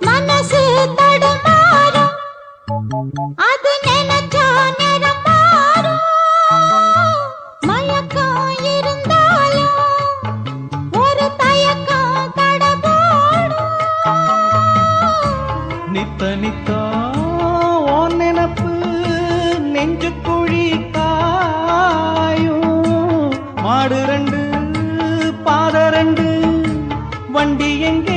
மனசு தடுமாறும், அது நினைச்சா நேரம் மாறும். மயக்கம் இருந்தாலும் ஒரு தயக்கம் தடபோடும். நித்த நித்தா உன் நினப்பு நெஞ்சு குழி காயும். மாடு ரெண்டு பாத ரெண்டு வண்டி எங்கே